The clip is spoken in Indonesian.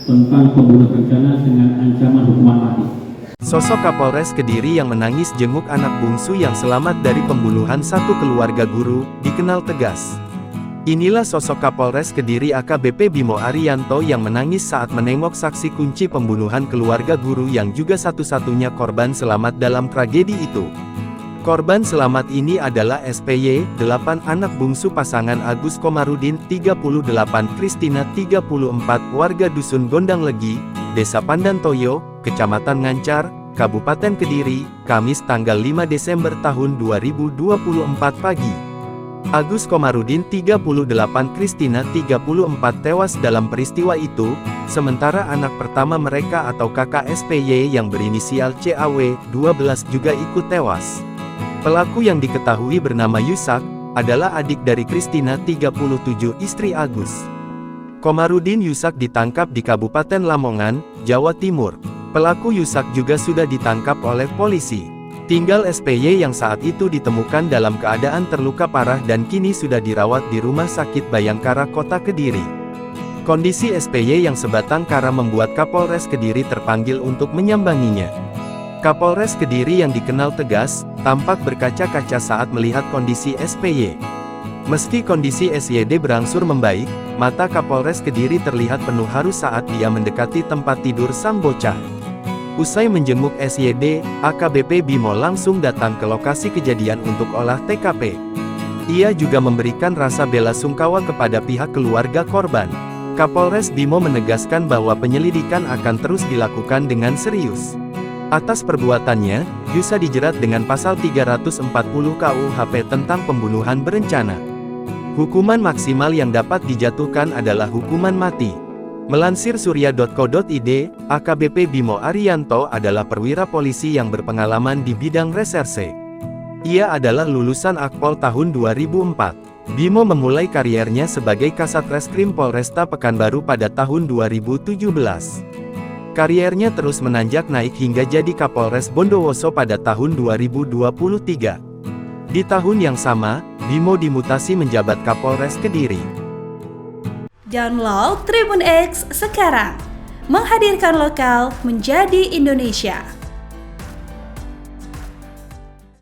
tentang pembunuhan berencana dengan ancaman hukuman mati. Sosok Kapolres Kediri yang menangis jenguk anak bungsu yang selamat dari pembunuhan satu keluarga guru, dikenal tegas. Inilah sosok Kapolres Kediri AKBP Bimo Arianto yang menangis saat menengok saksi kunci pembunuhan keluarga guru yang juga satu-satunya korban selamat dalam tragedi itu. Korban selamat ini adalah SPY, 8 anak bungsu pasangan Agus Komarudin, 38, Kristina, 34, warga Dusun Gondang Legi, Desa Pandantoyo, Kecamatan Ngancar, Kabupaten Kediri, Kamis tanggal 5 Desember tahun 2024 pagi. Agus Komarudin 38, Kristina 34 tewas dalam peristiwa itu, sementara anak pertama mereka atau kakak SPY yang berinisial CAW, 12 juga ikut tewas. Pelaku yang diketahui bernama Yusak, adalah adik dari Kristina 37 istri Agus. Komarudin Yusak ditangkap di Kabupaten Lamongan, Jawa Timur. Pelaku Yusak juga sudah ditangkap oleh polisi. Tinggal SPY yang saat itu ditemukan dalam keadaan terluka parah dan kini sudah dirawat di Rumah Sakit Bayangkara Kota Kediri. Kondisi SPY yang sebatang kara membuat Kapolres Kediri terpanggil untuk menyambanginya. Kapolres Kediri yang dikenal tegas, tampak berkaca-kaca saat melihat kondisi SPY. Meski kondisi SYD berangsur membaik, mata Kapolres Kediri terlihat penuh haru saat dia mendekati tempat tidur sang bocah. Usai menjenguk SYD, AKBP Bimo langsung datang ke lokasi kejadian untuk olah TKP. Ia juga memberikan rasa bela sungkawa kepada pihak keluarga korban. Kapolres Bimo menegaskan bahwa penyelidikan akan terus dilakukan dengan serius. Atas perbuatannya, Yusa dijerat dengan pasal 340 KUHP tentang pembunuhan berencana. Hukuman maksimal yang dapat dijatuhkan adalah hukuman mati. Melansir surya.co.id, AKBP Bimo Arianto adalah perwira polisi yang berpengalaman di bidang reserse. Ia adalah lulusan Akpol tahun 2004. Bimo memulai kariernya sebagai Kasat Reskrim Polresta Pekanbaru pada tahun 2017. Kariernya terus menanjak naik hingga jadi Kapolres Bondowoso pada tahun 2023. Di tahun yang sama, Bimo dimutasi menjabat Kapolres Kediri. Download Tribun X sekarang, menghadirkan lokal menjadi Indonesia.